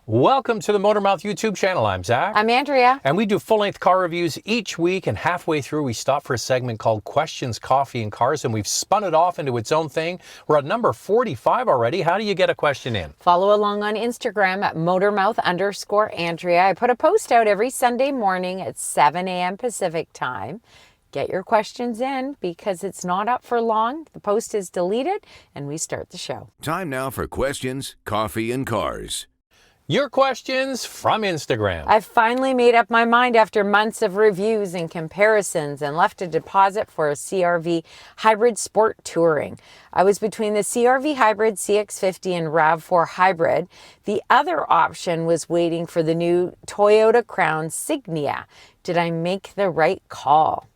Welcome to the Motormouth YouTube channel. I'm Zach. I'm Andrea. And we do full-length car reviews each week, and halfway through we stop for a segment called Questions, Coffee, and Cars, and we've spun it off into its own thing. We're at number 45 already. How do you get a question in? Follow along on Instagram at Motormouth_Andrea. I put a post out every Sunday morning at 7 a.m. Pacific time. Get your questions in because it's not up for long. The post is deleted and we start the show. Time now for Questions, Coffee, and Cars. Your questions from Instagram. I've finally made up my mind after months of reviews and comparisons and left a deposit for a CRV Hybrid Sport Touring. I was between the CRV Hybrid CX50 and RAV4 Hybrid. The other option was waiting for the new Toyota Crown Signia. Did I make the right call?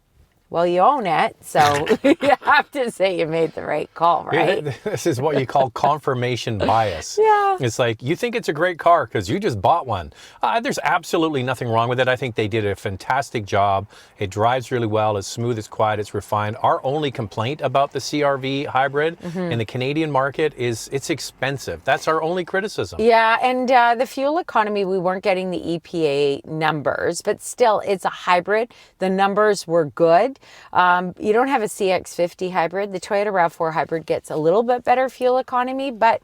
Well, you own it, so you have to say you made the right call, right? This is what you call confirmation bias. Yeah. It's like, you think it's a great car because you just bought one. There's absolutely nothing wrong with it. I think they did a fantastic job. It drives really well. It's smooth, it's quiet, it's refined. Our only complaint about the CRV Hybrid in the Canadian market is it's expensive. That's our only criticism. Yeah, and the fuel economy, we weren't getting the EPA numbers, but still, it's a hybrid. The numbers were good. You don't have a CX50 hybrid. The Toyota RAV4 hybrid gets a little bit better fuel economy, but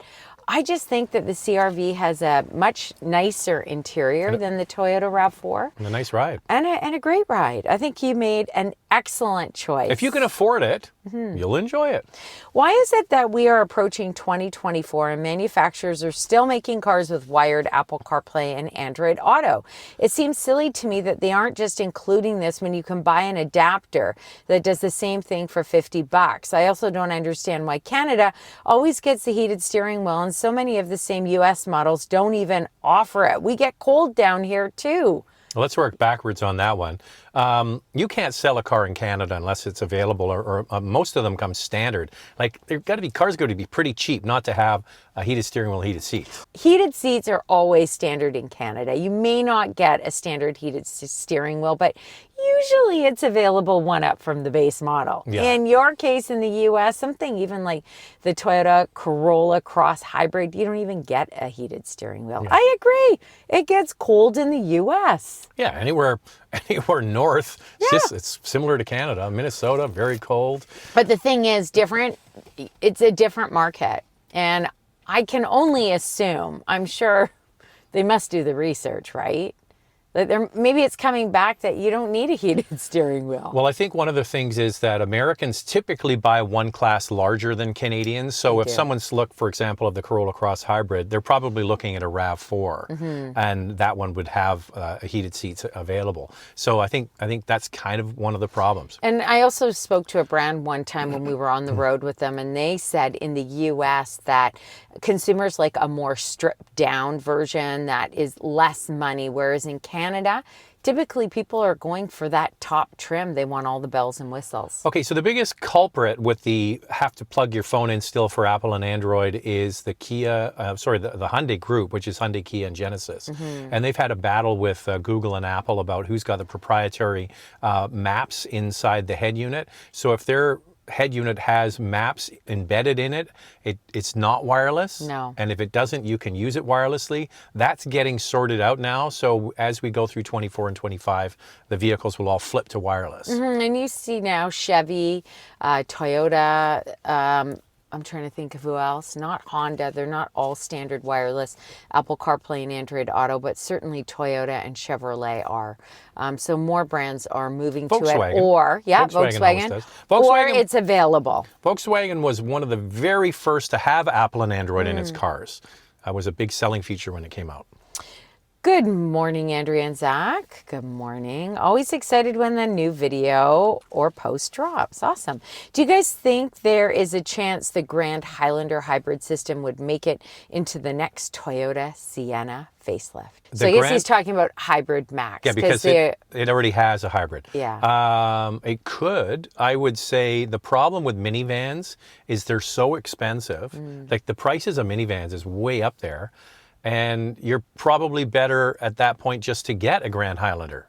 I just think that the CRV has a much nicer interior than the Toyota RAV4. And a nice ride. And a great ride. I think you made an excellent choice. If you can afford it, you'll enjoy it. Why is it that we are approaching 2024 and manufacturers are still making cars with wired Apple CarPlay and Android Auto? It seems silly to me that they aren't just including this when you can buy an adapter that does the same thing for $50. I also don't understand why Canada always gets the heated steering wheel and so many of the same US models don't even offer it. We get cold down here too. Let's work backwards on that one. You can't sell a car in Canada unless it's available, or most of them come standard. Like, cars got to be pretty cheap not to have a heated steering wheel, heated seats. Heated seats are always standard in Canada. You may not get a standard heated steering wheel, but usually it's available one up from the base model. Yeah. In your case, in the US, something even like the Toyota Corolla Cross Hybrid, you don't even get a heated steering wheel. Yeah. I agree. It gets cold in the US. Yeah, anywhere north, it's similar to Canada. Minnesota, very cold. But the thing is different. It's a different market. And I can only assume, I'm sure they must do the research, right? That maybe it's coming back that you don't need a heated steering wheel. Well, I think one of the things is that Americans typically buy one class larger than Canadians. So if someone's looked, for example, at the Corolla Cross Hybrid, they're probably looking at a RAV4, and that one would have heated seats available. So I think that's kind of one of the problems. And I also spoke to a brand one time when we were on the road with them, and they said in the US that consumers like a more stripped down version that is less money, whereas in Canada, typically people are going for that top trim. They want all the bells and whistles. Okay, so the biggest culprit with the have to plug your phone in still for Apple and Android is the the Hyundai group, which is Hyundai, Kia, and Genesis. And they've had a battle with Google and Apple about who's got the proprietary maps inside the head unit. So if their head unit has maps embedded in it, it's not wireless. No. And if it doesn't, you can use it wirelessly. That's getting sorted out now. So as we go through 24 and 25, the vehicles will all flip to wireless. And you see now Chevy, Toyota, I'm trying to think of who else. Not Honda. They're not all standard wireless Apple CarPlay and Android Auto, but certainly Toyota and Chevrolet are. So more brands are moving to it. Volkswagen. Or it's available. Volkswagen was one of the very first to have Apple and Android in its cars. That was a big selling feature when it came out. Good morning, Andrea and Zach. Good morning. Always excited when the new video or post drops. Awesome. Do you guys think there is a chance the Grand Highlander hybrid system would make it into the next Toyota Sienna facelift? So I guess he's talking about hybrid max. Yeah, because it already has a hybrid. Yeah. It could. I would say the problem with minivans is they're so expensive. Like the prices of minivans is way up there. And you're probably better at that point just to get a Grand Highlander.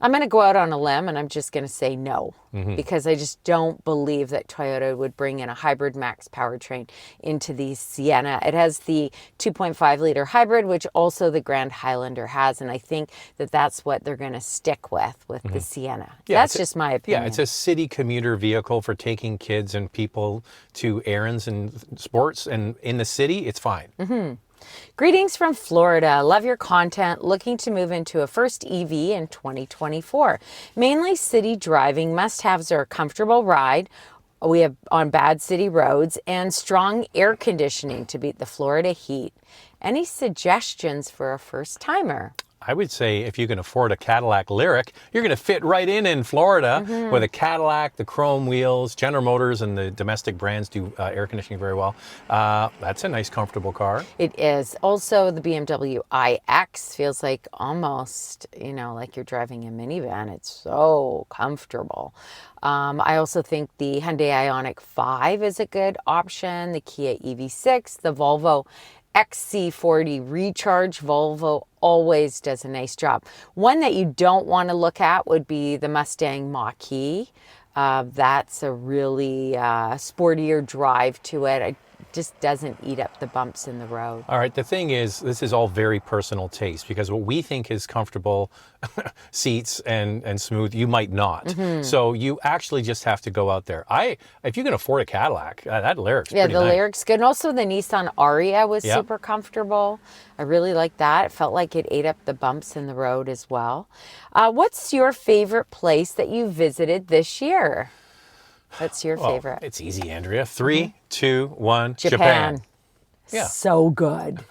I'm going to go out on a limb and I'm just going to say no, because I just don't believe that Toyota would bring in a hybrid max powertrain into the Sienna. It has the 2.5 liter hybrid, which also the Grand Highlander has. And I think that that's what they're going to stick with the Sienna. Yeah, that's just my opinion. Yeah, it's a city commuter vehicle for taking kids and people to errands and sports. And in the city, it's fine. Greetings from Florida. Love your content. Looking to move into a first EV in 2024. Mainly city driving. Must-haves are a comfortable ride we have on bad city roads and strong air conditioning to beat the Florida heat. Any suggestions for a first-timer? I would say if you can afford a Cadillac Lyric, you're going to fit right in Florida with a Cadillac, the chrome wheels. General Motors and the domestic brands do air conditioning very well. That's a nice, comfortable car. It is. Also, the BMW iX feels like almost, like you're driving a minivan. It's so comfortable. I also think the Hyundai Ioniq 5 is a good option. The Kia EV6, the Volvo XC40 Recharge. Volvo always does a nice job. One that you don't want to look at would be the Mustang Mach-E. That's a really sportier drive to it. It just doesn't eat up the bumps in the road. All right, the thing is, this is all very personal taste, because what we think is comfortable seats and smooth, you might not. So you actually just have to go out there. If you can afford a Cadillac, that Lyric's pretty nice. Yeah, the Lyric's good. And also the Nissan Aria was super comfortable. I really like that. It felt like it ate up the bumps in the road as well. What's your favorite place that you visited this year? What's your favorite? It's easy, Andrea. 3, 2, 1, Japan. Yeah. So good.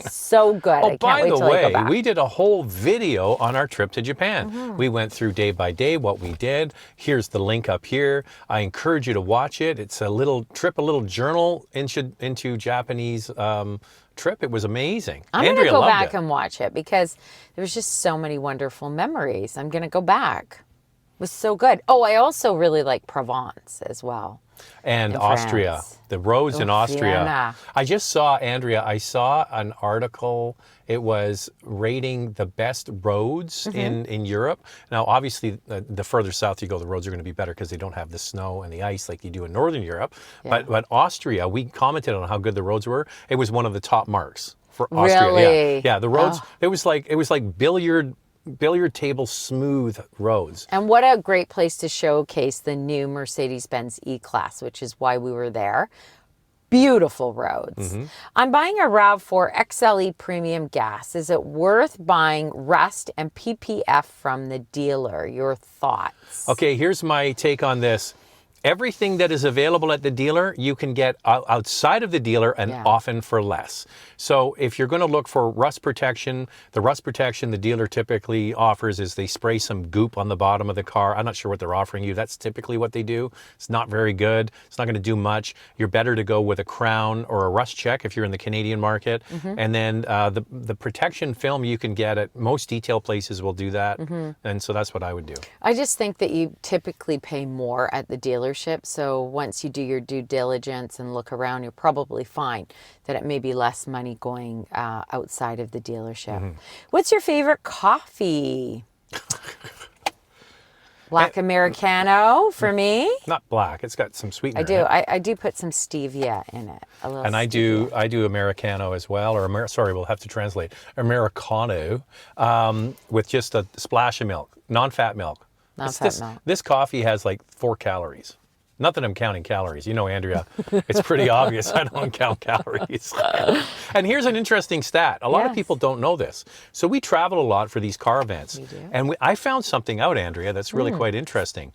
So good. I can't wait till I go by the way, back. we did a whole video on our trip to Japan. We went through day by day what we did. Here's the link up here. I encourage you to watch it. It's a little trip, a little journal into Japanese trip. It was amazing. I'm going to Andrea go loved back it. and watch it because there was just so many wonderful memories. I'm going to go back. It was so good. Oh, I also really like Provence as well. And in Austria, France. the roads in Austria. Sienna. I just saw, Andrea, I saw an article. It was rating the best roads in Europe. Now, obviously, the further south you go, the roads are going to be better because they don't have the snow and the ice like you do in Northern Europe. Yeah. But Austria, we commented on how good the roads were. It was one of the top marks for Austria. Really? Yeah, the roads. It was like billiard table smooth roads. And what a great place to showcase the new Mercedes-Benz E-Class, which is why we were there. Beautiful roads. I'm buying a RAV4 XLE Premium Gas. Is it worth buying Rust and PPF from the dealer? Your thoughts? Okay, here's my take on this. Everything that is available at the dealer, you can get outside of the dealer and often for less. So if you're going to look for rust protection, the rust protection the dealer typically offers is they spray some goop on the bottom of the car. I'm not sure what they're offering you. That's typically what they do. It's not very good. It's not going to do much. You're better to go with a Crown or a Rust Check if you're in the Canadian market. And then the protection film you can get at most detail places will do that. And so that's what I would do. I just think that you typically pay more at the dealership. So once you do your due diligence and look around, you'll probably find that it may be less money going outside of the dealership. What's your favorite coffee? Black Americano for me. Not black. It's got some sweetener. I do. in it. I do put some stevia in it. A little And I do Americano as well, or we'll have to translate. Americano with just a splash of milk, non-fat milk. Non-fat milk. This coffee has like 4 calories. Not that I'm counting calories. You know, Andrea, it's pretty obvious I don't count calories. And here's an interesting stat. A lot of people don't know this. So we travel a lot for these car events. We do. And I found something out, Andrea, that's really quite interesting.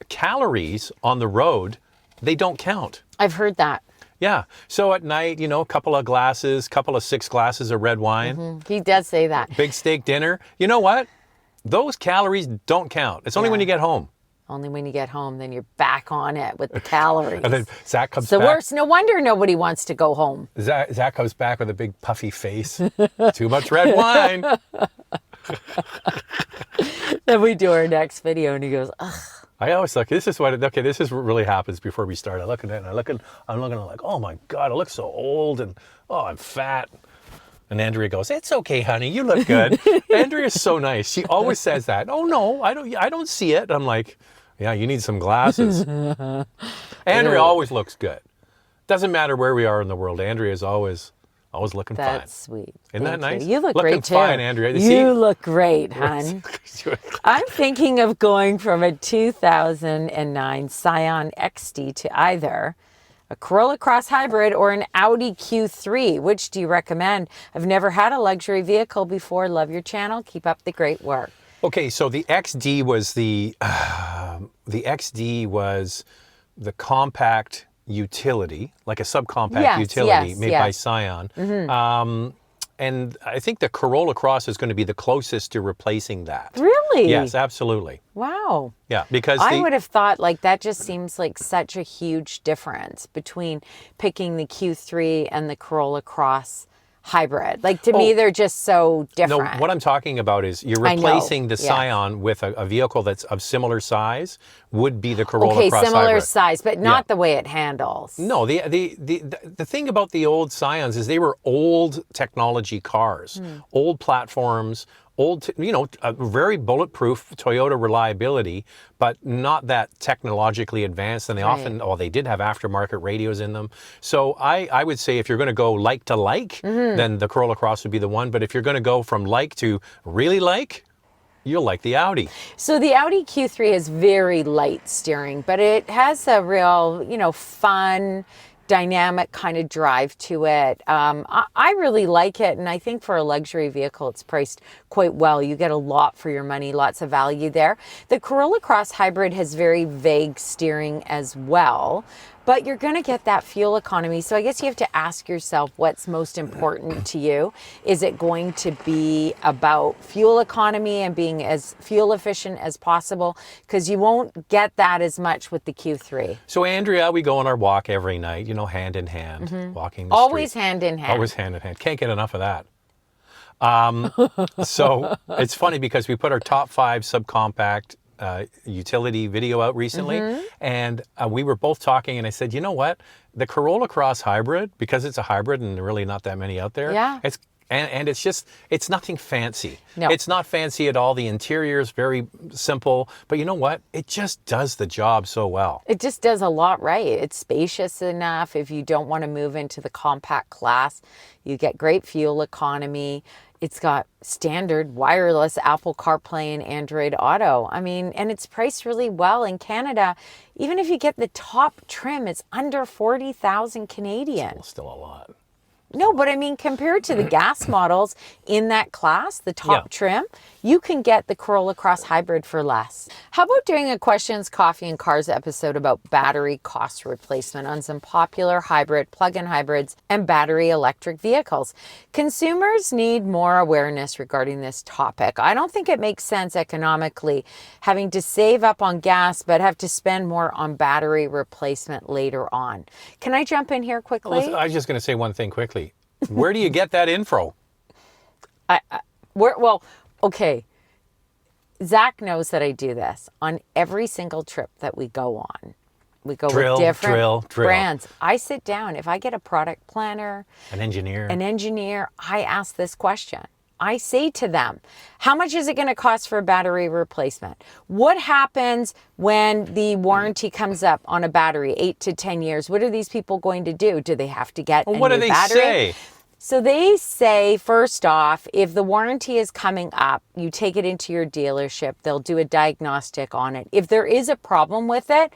Calories on the road, they don't count. I've heard that. Yeah. So at night, a couple of 6 glasses of red wine, He does say that. big steak dinner. You know what? Those calories don't count. It's only when you get home. Only when you get home, then you're back on it with the calories. And then Zach comes It's the back. worst. No wonder nobody wants to go home. Zach comes back with a big puffy face. Too much red wine. Then we do our next video and he goes, ugh. I always look, this is what really happens before we start. I look at it and I'm looking like, oh my God, I look so old and I'm fat. And Andrea goes, "It's okay, honey. You look good." Andrea's so nice. She always says that. "Oh no, I don't see it." I'm like, "Yeah, you need some glasses." Andrea always looks good. Doesn't matter where we are in the world. Andrea's always looking fine. That's sweet. Isn't that Thank nice? You look looking great too. fine, Andrea. You look great, hon. I'm thinking of going from a 2009 Scion XD to either a Corolla Cross Hybrid or an Audi Q3. Which do you recommend? I've never had a luxury vehicle before. Love your channel. Keep up the great work. Okay, so the XD was the XD was the compact utility, like a subcompact utility made by Scion. And I think the Corolla Cross is going to be the closest to replacing that. Really? Yes, absolutely. Wow. Yeah, because I would have thought like that just seems like such a huge difference between picking the Q3 and the Corolla Cross Hybrid. Like to me, they're just so different. No, what I'm talking about is you're replacing the Scion with a vehicle that's of similar size would be the Corolla Cross similar Hybrid. size, but not the way it handles. No, the thing about the old Scions is they were old technology cars, old platforms, very bulletproof Toyota reliability, but not that technologically advanced. And they often, they did have aftermarket radios in them. So I would say if you're going to go like to like, then the Corolla Cross would be the one. But if you're going to go from like to really like, you'll like the Audi. So the Audi Q3 has very light steering, but it has a real, fun, dynamic kind of drive to it. I really like it, and I think for a luxury vehicle, it's priced quite well. You get a lot for your money, lots of value there. The Corolla Cross Hybrid has very vague steering as well, but you're going to get that fuel economy. So I guess you have to ask yourself what's most important to you. Is it going to be about fuel economy and being as fuel efficient as possible? Because you won't get that as much with the Q3. So Andrea, we go on our walk every night, hand in hand, walking the Always street. hand in hand. Always hand in hand. Can't get enough of that. So it's funny because we put our top 5 subcompact utility video out recently, and we were both talking, and I said, you know what, the Corolla Cross Hybrid, because it's a hybrid and really not that many out there, it's nothing fancy. No. It's not fancy at all. The interior is very simple, but you know what, it just does the job so well. It just does a lot right. It's spacious enough. If you don't want to move into the compact class, you get great fuel economy. It's got standard wireless Apple CarPlay and Android Auto. And it's priced really well in Canada. Even if you get the top trim, it's under 40,000 Canadian. Still a lot. No, but compared to the gas models in that class, the top trim, you can get the Corolla Cross Hybrid for less. How about doing a Questions, Coffee, and Cars episode about battery cost replacement on some popular hybrid, plug-in hybrids, and battery electric vehicles? Consumers need more awareness regarding this topic. I don't think it makes sense economically having to save up on gas, but have to spend more on battery replacement later on. Can I jump in here quickly? I was just going to say one thing quickly. Where do you get that info? Okay. Zach knows that I do this on every single trip that we go on. We go with different brands. I sit down. If I get a product planner, an engineer, I ask this question. I say to them, how much is it going to cost for a battery replacement? What happens when the warranty comes up on a battery, 8 to 10 years? What are these people going to do? Do they have to get a new battery? What do they say? So they say, first off, if the warranty is coming up, you take it into your dealership. They'll do a diagnostic on it. If there is a problem with it,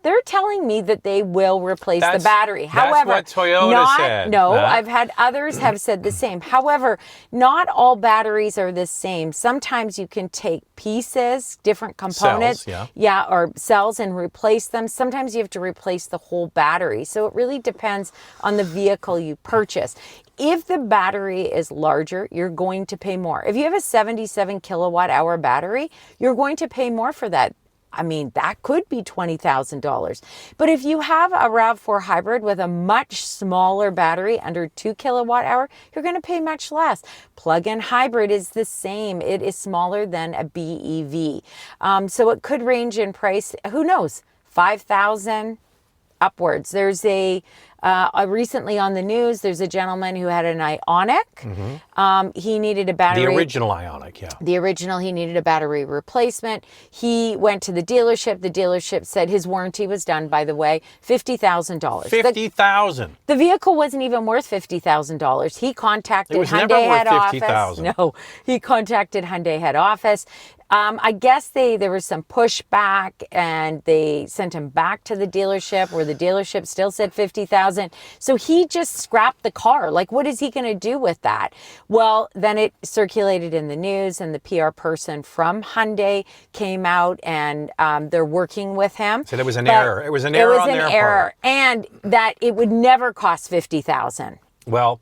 they're telling me that they will replace the battery. However, that's what Toyota said. No, I've had others have said the same. However, not all batteries are the same. Sometimes you can take pieces, different components, or cells and replace them. Sometimes you have to replace the whole battery. So it really depends on the vehicle you purchase. If the battery is larger, you're going to pay more. If you have a 77 kilowatt hour battery, you're going to pay more for that. That could be $20,000. But if you have a RAV4 hybrid with a much smaller battery, under 2 kilowatt hour, you're going to pay much less. Plug-in hybrid is the same. It is smaller than a BEV. So it could range in price, who knows, $5,000 upwards. There's a Recently on the news, there's a gentleman who had an Ioniq. He needed a battery. The original Ioniq, yeah. The original, he needed a battery replacement. He went to the dealership. The dealership said his warranty was done, by the way, $50,000. $50,000. The vehicle wasn't even worth $50,000. He contacted It was Hyundai never worth head office. $50,000. No, he contacted Hyundai head office. I guess there was some pushback, and they sent him back to the dealership, where the dealership still said $50,000. So he just scrapped the car. Like, what is he going to do with that? Well, then it circulated in the news, and the PR person from Hyundai came out, and they're working with him. So there was an error. It was an error on their part. And that it would never cost $50,000. Well,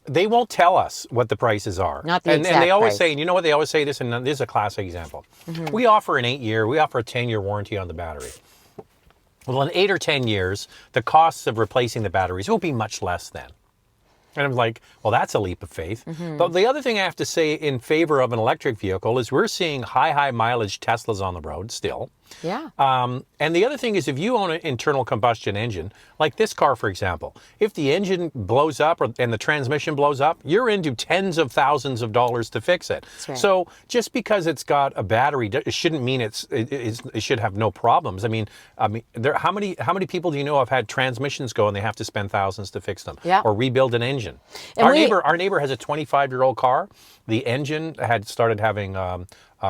they won't tell us what the prices are. Not the and exact they always price. say, and you know what they always say this, and this is a classic example. We offer an 8-year, we offer a 10-year warranty on the battery. Well, in 8 or 10 years, the costs of replacing the batteries will be much less then. And I'm like, well, that's a leap of faith. But the other thing I have to say in favor of an electric vehicle is we're seeing high mileage Teslas on the road still. Yeah. And the other thing is, if you own an internal combustion engine, like this car, for example, if the engine blows up and the transmission blows up, you're into tens of thousands of dollars to fix it. That's right. So just because it's got a battery, it shouldn't mean it should have no problems. I mean, how many people do you know have had transmissions go and they have to spend thousands to fix them, Yeah. or rebuild an engine? And Our neighbor has a 25-year-old car. The engine had started having a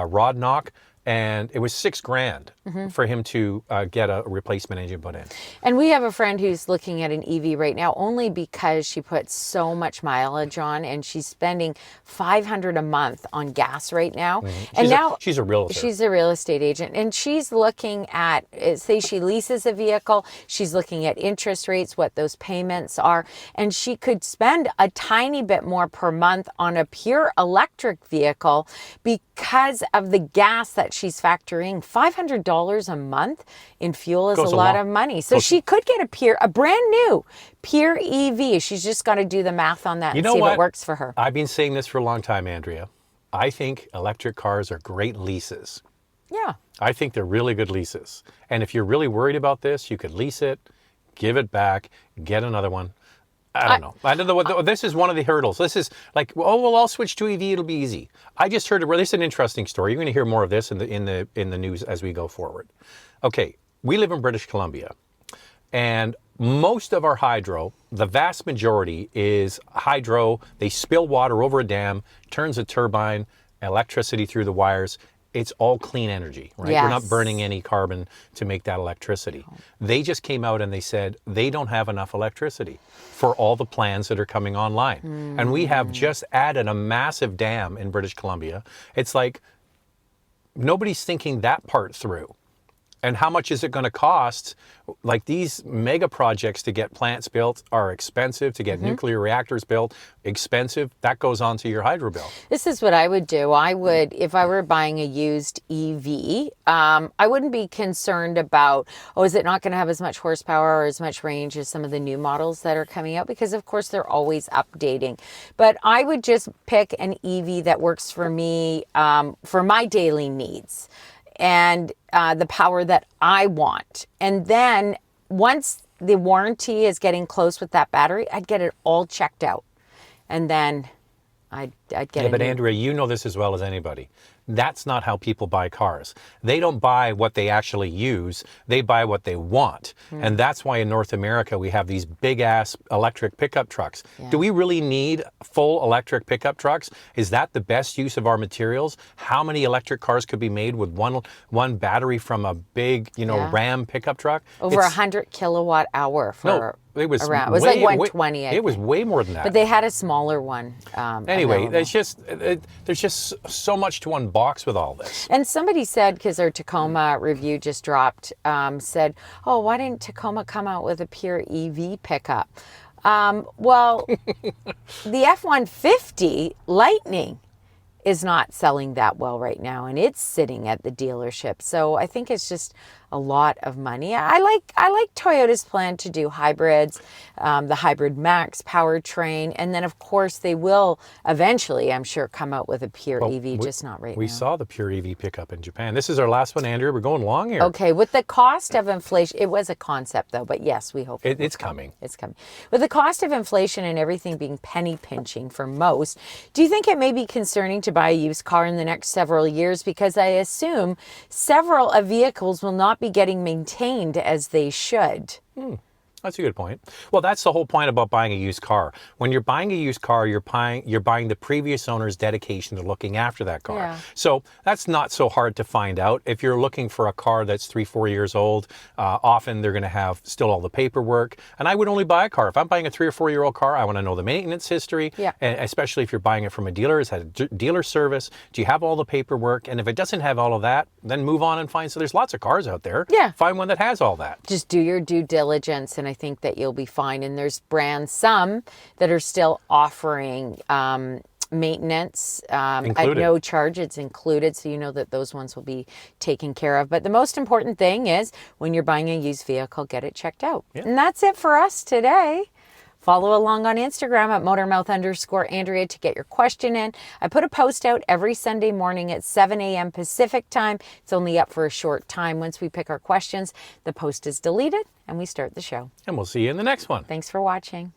rod knock, and it was $6,000 for him to get a replacement engine put in. And we have a friend who's looking at an EV right now, only because she puts so much mileage on, and she's spending $500 a month on gas right now. And She's a realtor. She's a real estate agent, and she's looking at, say she leases a vehicle, she's looking at interest rates, what those payments are, and she could spend a tiny bit more per month on a pure electric vehicle because of the gas that she's factoring. $500 a month in fuel is a lot of money. So she could get a brand new pure EV. She's just got to do the math on that and see if it works for her. I've been saying this for a long time, Andrea. I think electric cars are great leases. Yeah. I think they're really good leases. And if you're really worried about this, you could lease it, give it back, get another one. I don't know. I don't know what this is one of the hurdles. This is like, oh, well, I'll switch to EV. It'll be easy. I just heard this is an interesting story. You're going to hear more of this in the news as we go forward. Okay, we live in British Columbia, and most of our hydro, the vast majority is hydro. They spill water over a dam, turns a turbine, electricity through the wires. It's all clean energy, right? Yes. We're not burning any carbon to make that electricity. They just came out and they said they don't have enough electricity for all the plans that are coming online. And we have just added a massive dam in British Columbia. It's like nobody's thinking that part through. And how much is it going to cost? Like, these mega projects to get plants built are expensive, to get nuclear reactors built, expensive. That goes on to your hydro bill. This is what I would do. I would, if I were buying a used EV, I wouldn't be concerned about, is it not going to have as much horsepower or as much range as some of the new models that are coming out? Because, of course, they're always updating. But I would just pick an EV that works for me, for my daily needs, and the power that I want. And then once the warranty is getting close with that battery, I'd get it all checked out. And then I'd get it. But Andrea, you know this as well as anybody. That's not how people buy cars. They don't buy what they actually use. They buy what they want. And that's why in North America, we have these big ass electric pickup trucks. Yeah. Do we really need full electric pickup trucks? Is that the best use of our materials? How many electric cars could be made with one battery from a big, Ram pickup truck? Over 100 kilowatt hour for it was around. It was like 120. It was way more than that. But they had a smaller one. Anyway, available. there's just so much to unbox with all this. And somebody said, because our Tacoma review just dropped, said, oh, why didn't Tacoma come out with a pure EV pickup? Well, the F-150 Lightning is not selling that well right now, and it's sitting at the dealership. So I think it's just a lot of money. I like Toyota's plan to do hybrids, the Hybrid Max powertrain, and then of course they will eventually, I'm sure, come out with a pure EV, just not right now. We saw the pure EV pickup in Japan. This is our last one, Andrea. We're going long here. Okay, with the cost of inflation, it was a concept though, but yes, we hope it's coming. It's coming. With the cost of inflation and everything being penny pinching for most, do you think it may be concerning to buy a used car in the next several years? Because I assume several of vehicles will not be getting maintained as they should. That's a good point. Well, that's the whole point about buying a used car. When you're buying a used car, you're buying the previous owner's dedication to looking after that car. Yeah. So that's not so hard to find out. If you're looking for a car that's 3-4 years old, often they're going to have still all the paperwork. And I would only buy a car. If I'm buying a 3 or 4 year old car, I want to know the maintenance history. Yeah. And especially if you're buying it from a dealer, has had a dealer service. Do you have all the paperwork? And if it doesn't have all of that, then move on and find. So there's lots of cars out there. Yeah. Find one that has all that. Just do your due diligence, and I think that you'll be fine. And there's brands, some that are still offering maintenance at no charge. It's included, so you know that those ones will be taken care of. But the most important thing is when you're buying a used vehicle, get it checked out. Yeah. And that's it for us today. Follow along on Instagram at Motormouth_Andrea to get your question in. I put a post out every Sunday morning at 7 a.m. Pacific time. It's only up for a short time. Once we pick our questions, the post is deleted and we start the show. And we'll see you in the next one. Thanks for watching.